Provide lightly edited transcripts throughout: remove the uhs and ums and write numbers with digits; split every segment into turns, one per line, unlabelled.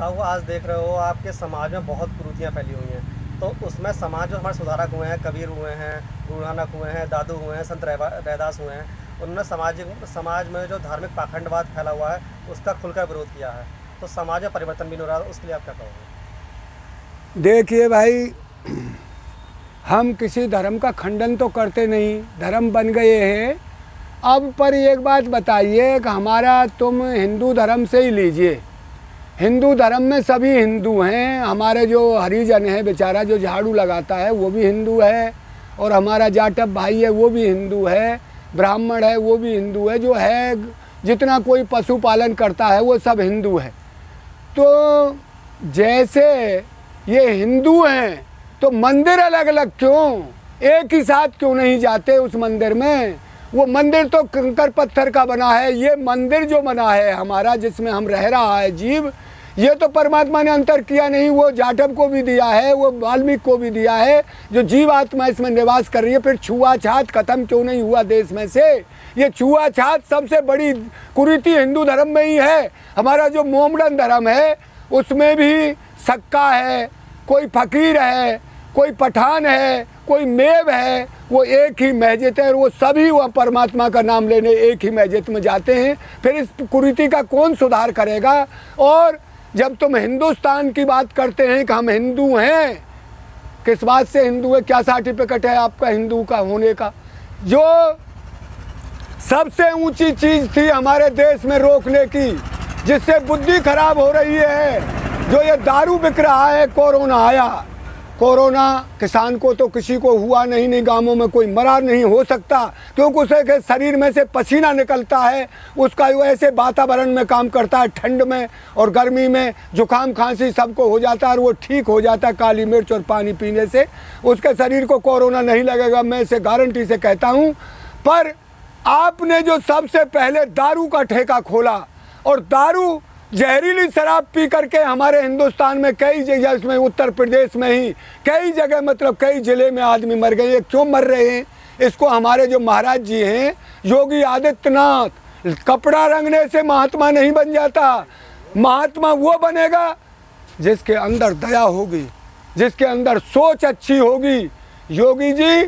अब वो आज देख रहे हो आपके समाज में बहुत कुरीतियाँ फैली हुई हैं, तो उसमें समाज जो हमारे सुधारक हुए हैं, कबीर हुए हैं, गुरु नानक हुए हैं, दादू हुए हैं, संत रैदास हुए हैं, उन्होंने समाज में जो धार्मिक पाखंडवाद फैला हुआ है उसका खुलकर विरोध किया है। तो समाज में परिवर्तन भी नहीं हो रहा, उसके लिए आप क्या कहोगे?
देखिए भाई, हम किसी धर्म का खंडन तो करते नहीं, धर्म बन गए हैं अब। पर एक बात बताइए कि हमारा तुम हिंदू धर्म से ही लीजिए, हिंदू धर्म में सभी हिंदू हैं। हमारे जो हरिजन है बेचारा जो झाड़ू लगाता है वो भी हिंदू है, और हमारा जाटव भाई है वो भी हिंदू है, ब्राह्मण है वो भी हिंदू है, जो है जितना कोई पशुपालन करता है वो सब हिंदू है। तो जैसे ये हिंदू हैं तो मंदिर अलग अलग क्यों, एक ही साथ क्यों नहीं जाते उस मंदिर में? वो मंदिर तो कंकर पत्थर का बना है, ये मंदिर जो बना है हमारा जिसमें हम रह रहा है जीव, ये तो परमात्मा ने अंतर किया नहीं, वो जाटव को भी दिया है, वो वाल्मीकि को भी दिया है, जो जीव आत्मा इसमें निवास कर रही है। फिर छुआछात खत्म क्यों नहीं हुआ देश में से? ये छुआछात सबसे बड़ी कुरीति हिंदू धर्म में ही है। हमारा जो मोमडन धर्म है उसमें भी सक्का है, कोई फकीर है, कोई पठान है, कोई मेव है, वो एक ही मस्जिद है और वो सभी वह परमात्मा का नाम लेने एक ही मस्जिद में जाते हैं। फिर इस कुरीति का कौन सुधार करेगा? और जब तुम हिंदुस्तान की बात करते हैं कि हम हिंदू हैं, किस बात से हिंदू है? क्या सर्टिफिकेट है आपका हिंदू का होने का? जो सबसे ऊंची चीज़ थी हमारे देश में रोकने की, जिससे बुद्धि खराब हो रही है, जो ये दारू बिक रहा है। कोरोना आया, कोरोना किसान को तो किसी को हुआ नहीं, गांवों में कोई मरा नहीं हो सकता, क्योंकि उसके शरीर में से पसीना निकलता है, उसका वैसे वातावरण में काम करता है, ठंड में और गर्मी में जुकाम खांसी सबको हो जाता है और वो ठीक हो जाता है काली मिर्च और पानी पीने से। उसके शरीर को कोरोना नहीं लगेगा, मैं इसे गारंटी से कहता हूँ। पर आपने जो सबसे पहले दारू का ठेका खोला, और दारू जहरीली शराब पी करके हमारे हिंदुस्तान में कई जगह, इसमें उत्तर प्रदेश में ही कई जगह मतलब कई ज़िले में आदमी मर गए। ये क्यों मर रहे हैं? इसको हमारे जो महाराज जी हैं योगी आदित्यनाथ, कपड़ा रंगने से महात्मा नहीं बन जाता। महात्मा वो बनेगा जिसके अंदर दया होगी, जिसके अंदर सोच अच्छी होगी। योगी जी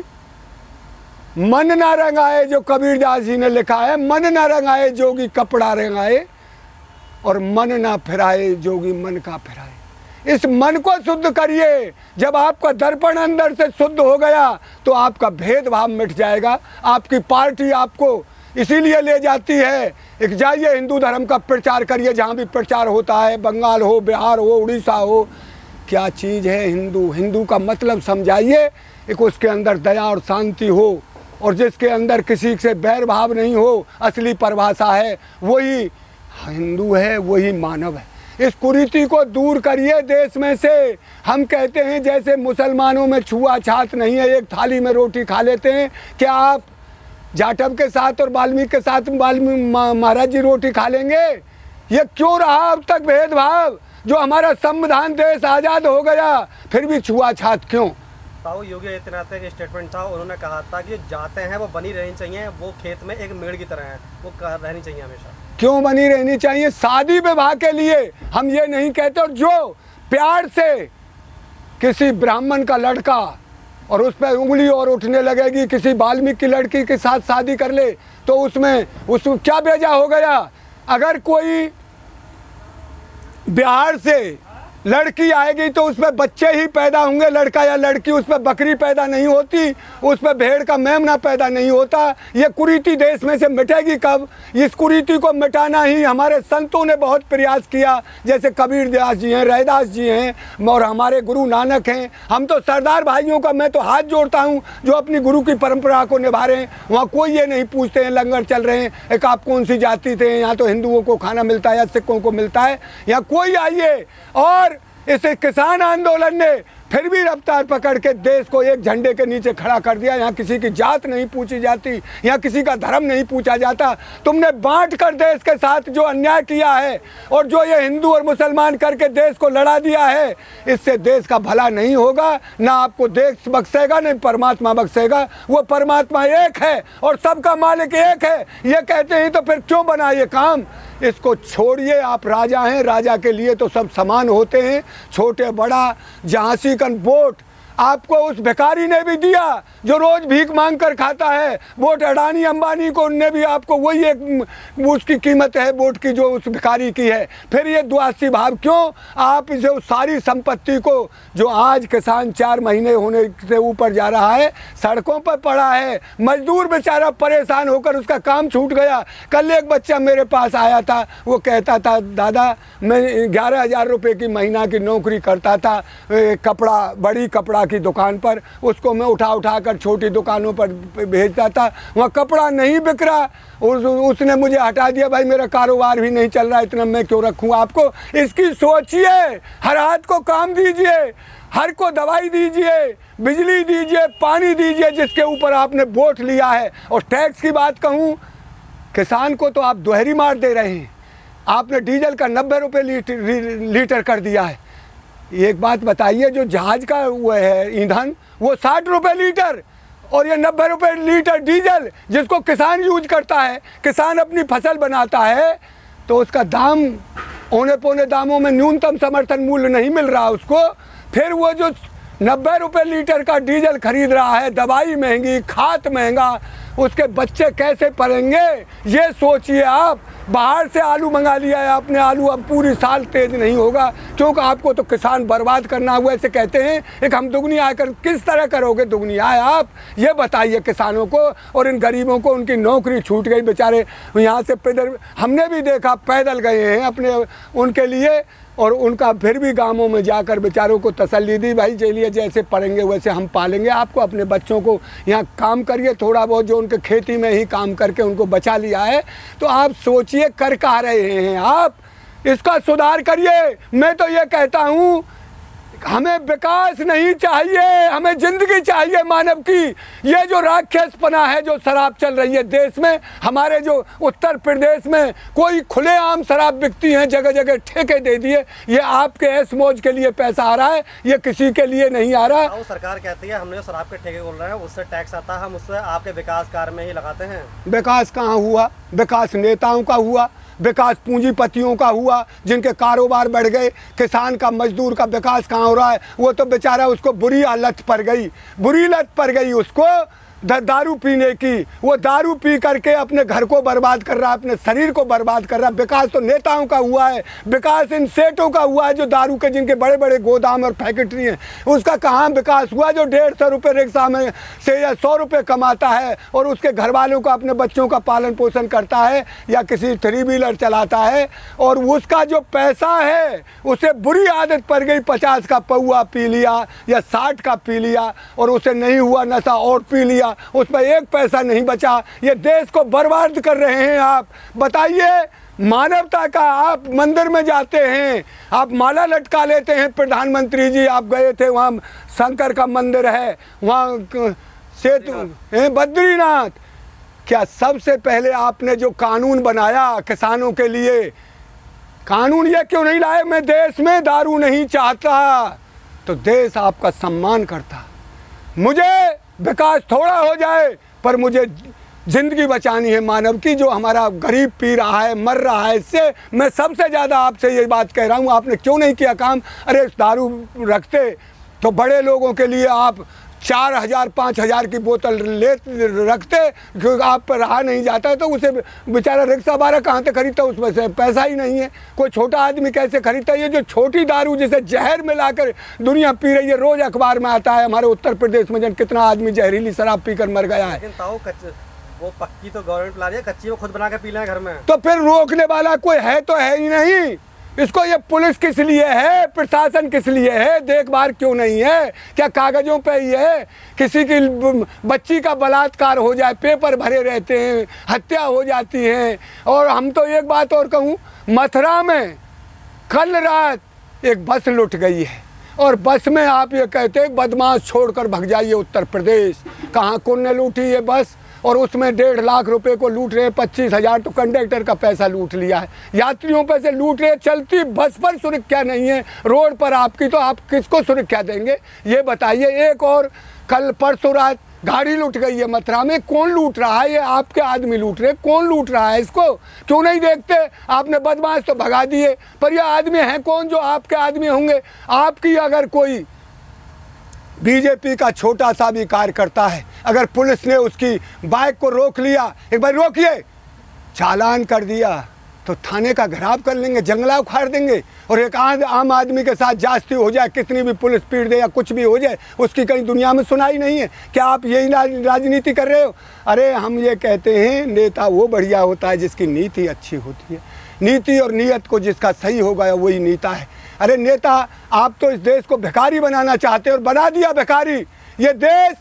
मन ना रंगाए, जो कबीरदास जी ने लिखा है, मन ना रंगाए जोगी कपड़ा रंगाए, और मन ना फिराए जोगी मन का फिराए। इस मन को शुद्ध करिए। जब आपका दर्पण अंदर से शुद्ध हो गया तो आपका भेदभाव मिट जाएगा। आपकी पार्टी आपको इसीलिए ले जाती है, एक जाइए हिंदू धर्म का प्रचार करिए जहाँ भी प्रचार होता है, बंगाल हो, बिहार हो, उड़ीसा हो। क्या चीज़ है हिंदू? हिंदू का मतलब समझाइए, एक उसके अंदर दया और शांति हो, और जिसके अंदर किसी से बैर भाव नहीं हो। असली परिभाषा है वही हिंदू है, वही मानव है। इस कुरीति को दूर करिए देश में से। हम कहते हैं जैसे मुसलमानों में छुआछात नहीं है, एक थाली में रोटी खा लेते हैं, क्या आप जाटव के साथ और वाल्मीकि के साथ महाराज जी रोटी खा लेंगे? ये क्यों रहा अब तक भेदभाव? जो हमारा संविधान देश आज़ाद हो गया फिर भी छुआछात क्यों?
ताऊ योगी आदित्यनाथ का स्टेटमेंट था, उन्होंने कहा था कि जाते हैं वो बनी रहनी चाहिए, वो खेत में एक मेड़ की तरह है, वो रहनी चाहिए हमेशा।
क्यों बनी रहनी चाहिए? शादी विवाह के लिए हम ये नहीं कहते। और जो प्यार से किसी ब्राह्मण का लड़का और उस पर उंगली और उठने लगेगी, किसी वाल्मीकि की लड़की के साथ शादी कर ले, तो उसमें उसको क्या बेजा हो गया? अगर कोई बिहार से लड़की आएगी तो उसमें बच्चे ही पैदा होंगे, लड़का या लड़की, उसमें बकरी पैदा नहीं होती, उसमें भेड़ का मेमना पैदा नहीं होता। ये कुरीति देश में से मिटेगी कब? इस कुरीति को मिटाना ही हमारे संतों ने बहुत प्रयास किया, जैसे कबीरदास जी हैं, रैदास जी हैं और हमारे गुरु नानक हैं। हम तो सरदार भाइयों का मैं तो हाथ जोड़ता हूँ जो अपनी गुरु की परंपरा को निभा रहे हैं। वहाँ कोई ये नहीं पूछते हैं लंगर चल रहे हैं एक आप कौन सी जाति थे, यहाँ तो हिंदुओं को खाना मिलता है या सिखों को मिलता है। यहाँ कोई आइए। और इस किसान आंदोलन ने फिर भी रफ्तार पकड़ के देश को एक झंडे के नीचे खड़ा कर दिया। यहाँ किसी की जात नहीं पूछी जाती, यहाँ किसी का धर्म नहीं पूछा जाता। तुमने बांट कर देश के साथ जो अन्याय किया है और जो ये हिंदू और मुसलमान करके देश को लड़ा दिया है, इससे देश का भला नहीं होगा। ना आपको देश बख्शेगा, नहीं परमात्मा बख्शेगा। वो परमात्मा एक है और सबका मालिक एक है, ये कहते हैं तो फिर क्यों बना ये काम? इसको छोड़िए। आप राजा हैं, राजा के लिए तो सब समान होते हैं, छोटे बड़ा झांसी का वोट आपको उस भिखारी ने भी दिया जो रोज भीख मांग कर खाता है। वोट अडानी अंबानी को उनने भी आपको वही एक उसकी कीमत है वोट की जो उस भिखारी की है। फिर ये द्वेषी भाव क्यों? आप इसे उस सारी संपत्ति को जो आज किसान 4 महीने होने से ऊपर जा रहा है, सड़कों पर पड़ा है, मजदूर बेचारा परेशान होकर उसका काम छूट गया। कल एक बच्चा मेरे पास आया था, वो कहता था दादा मैं 11,000 रुपये की महीना की नौकरी करता था कपड़ा, बड़ी कपड़ा की दुकान पर, उसको मैं उठा कर छोटी दुकानों पर भेजता था, वहाँ कपड़ा नहीं बिक रहा, उसने मुझे हटा दिया। भाई मेरा कारोबार भी नहीं चल रहा, इतना मैं क्यों रखूँ आपको? इसकी सोचिए, हर हाथ को काम दीजिए, हर को दवाई दीजिए, बिजली दीजिए, पानी दीजिए जिसके ऊपर आपने वोट लिया है। और टैक्स की बात कहूँ, किसान को तो आप दोहरी मार दे रहे हैं। आपने डीजल का 90 रुपये लीटर कर दिया है। एक बात बताइए, जो जहाज का वो है ईंधन वो 60 रुपये लीटर और ये 90 रुपये लीटर डीजल जिसको किसान यूज करता है। किसान अपनी फसल बनाता है तो उसका दाम औने पौने दामों में न्यूनतम समर्थन मूल्य नहीं मिल रहा उसको। फिर वो जो 90 रुपये लीटर का डीजल खरीद रहा है, दवाई महंगी, खाद महंगा, उसके बच्चे कैसे पलेंगे? ये सोचिए आप। बाहर से आलू मंगा लिया है आपने, आलू अब पूरी साल तेज नहीं होगा क्योंकि आपको तो किसान बर्बाद करना हुआ ऐसे कहते हैं। एक हम दुगनी आय कर किस तरह करोगे दुगनी आय आप? ये बताइए किसानों को और इन गरीबों को। उनकी नौकरी छूट गई बेचारे, यहाँ से पैदल, हमने भी देखा पैदल गए हैं अपने उनके लिए, और उनका फिर भी गांवों में जाकर बेचारों को तसल्ली दी, भाई चलिए जैसे पढ़ेंगे वैसे हम पालेंगे आपको। अपने बच्चों को यहाँ काम करिए, थोड़ा बहुत जो उनके खेती में ही काम करके उनको बचा लिया है। तो आप सोचिए कर कहाँ रहे हैं आप? इसका सुधार करिए। मैं तो ये कहता हूँ हमें विकास नहीं चाहिए, हमें जिंदगी चाहिए मानव की। ये जो राक्षसपना है, जो शराब चल रही है देश में, हमारे जो उत्तर प्रदेश में कोई खुलेआम शराब बिकती है, जगह जगह ठेके दे दिए। ये आपके ऐश मौज के लिए पैसा आ रहा है, ये किसी के लिए नहीं आ रहा।
वो सरकार कहती है हमने जो शराब के ठेके खोल रहे हैं उससे टैक्स आता है, हम उससे आपके विकास कार्य में ही लगाते हैं।
विकास कहाँ हुआ? विकास नेताओं का हुआ, विकास पूंजीपतियों का हुआ जिनके कारोबार बढ़ गए। किसान का, मजदूर का विकास कहाँ हो रहा है? वो तो बेचारा, उसको बुरी लत पड़ गई उसको दारू पीने की। वो दारू पी करके अपने घर को बर्बाद कर रहा है, अपने शरीर को बर्बाद कर रहा है। विकास तो नेताओं का हुआ है, विकास इन सेठों का हुआ है जो दारू के, जिनके बड़े बड़े गोदाम और फैक्ट्री हैं, उसका कहाँ विकास हुआ? जो 150 रुपये रिक्शा में से या 100 रुपये कमाता है और उसके घर वालों को, अपने बच्चों का पालन पोषण करता है या किसी 3 व्हीलर चलाता है, और उसका जो पैसा है उसे बुरी आदत पड़ गई, 50 का पौआ पी लिया या 60 का पी लिया और उसे नहीं हुआ नशा और पी लिया, उसमें 1 पैसा नहीं बचा। ये देश को बर्बाद कर रहे हैं आप। बताइए, मानवता का, आप मंदिर में जाते हैं, आप माला लटका लेते हैं। प्रधानमंत्री जी आप गए थे, वहाँ शंकर का मंदिर है, वहाँ सेतु बद्रीनाथ। क्या सबसे पहले आपने जो कानून बनाया किसानों के लिए, कानून ये क्यों नहीं लाए? मैं देश में दारू नहीं चाहता, तो देश आपका सम्मान करता। मुझे विकास थोड़ा हो जाए पर मुझे ज़िंदगी बचानी है मानव की। जो हमारा गरीब पी रहा है, मर रहा है, इससे मैं सबसे ज़्यादा आपसे ये बात कह रहा हूँ, आपने क्यों नहीं किया काम? अरे दारू रखते तो बड़े लोगों के लिए आप 4,000 5,000 की बोतल ले रखते, क्योंकि आप पर रहा नहीं जाता है तो उसे बेचारा रिक्शा बारह कहाँ से खरीदता? उसमें से पैसा ही नहीं है। कोई छोटा आदमी कैसे खरीदता है? ये जो छोटी दारू जिसे जहर मिलाकर दुनिया पी रही है, रोज़ अखबार में आता है हमारे उत्तर प्रदेश में जन कितना आदमी जहरीली शराब पीकर मर गया है।
वो पक्की तो गवर्नमेंट ला रही है, कच्ची वो खुद बना के पी लें घर में।
तो फिर रोकने वाला कोई है तो है ही नहीं। इसको ये पुलिस किस लिए है, प्रशासन किस लिए है, देखभाल क्यों नहीं है? क्या कागजों पे ही है? किसी की बच्ची का बलात्कार हो जाए, पेपर भरे रहते हैं, हत्या हो जाती है। और हम तो एक बात और कहूँ, मथुरा में कल रात एक बस लुट गई है और बस में आप ये कहते बदमाश छोड़कर भग जाइए उत्तर प्रदेश। कहाँ कौन ने लूटी ये बस, और उसमें 1.5 लाख रुपए को लूट रहे, 25,000 तो कंडक्टर का पैसा लूट लिया है, यात्रियों पे से लूट रहे। चलती बस पर सुरक्षा नहीं है, रोड पर आपकी, तो आप किसको सुरक्षा देंगे ये बताइए। एक और कल परसों रात गाड़ी लूट गई है मथुरा में। कौन लूट रहा है? ये आपके आदमी लूट रहे। कौन लूट रहा है इसको? क्यों नहीं देखते? आपने बदमाश तो भगा दिए, पर ये आदमी हैं कौन जो आपके आदमी होंगे? आपकी अगर कोई बीजेपी का छोटा सा भी कार्यकर्ता है, अगर पुलिस ने उसकी बाइक को रोक लिया, एक बार रोकिए, चालान कर दिया, तो थाने का घेराव कर लेंगे, जंगला उखाड़ देंगे। और एक आम आदमी के साथ जास्ती हो जाए, कितनी भी पुलिस पीट दे या कुछ भी हो जाए, उसकी कहीं दुनिया में सुनाई नहीं है। क्या आप यही राजनीति कर रहे हो? अरे हम ये कहते हैं नेता वो बढ़िया होता है जिसकी नीति अच्छी होती है। नीति और नीयत को जिसका सही होगा वही नेता है। अरे नेता, आप तो इस देश को भिखारी बनाना चाहते हो और बना दिया भिखारी। ये देश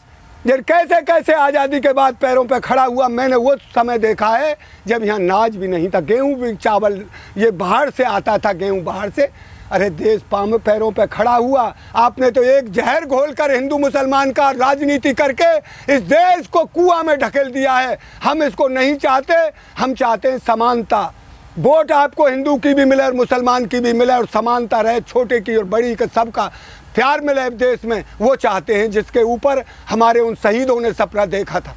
ये कैसे कैसे आज़ादी के बाद पैरों पे खड़ा हुआ, मैंने वो समय देखा है जब यहाँ नाज भी नहीं था, गेहूँ भी, चावल ये बाहर से आता था, गेहूँ बाहर से। अरे देश पैरों पे खड़ा हुआ। आपने तो एक जहर घोलकर हिंदू मुसलमान का राजनीति करके इस देश को कुआं में ढकेल दिया है। हम इसको नहीं चाहते, हम चाहते हैं समानता। वोट आपको हिंदू की भी मिले और मुसलमान की भी मिले और समानता रहे, छोटे की और बड़ी का सबका प्यार मिले देश में, वो चाहते हैं जिसके ऊपर हमारे उन शहीदों ने सपना देखा था।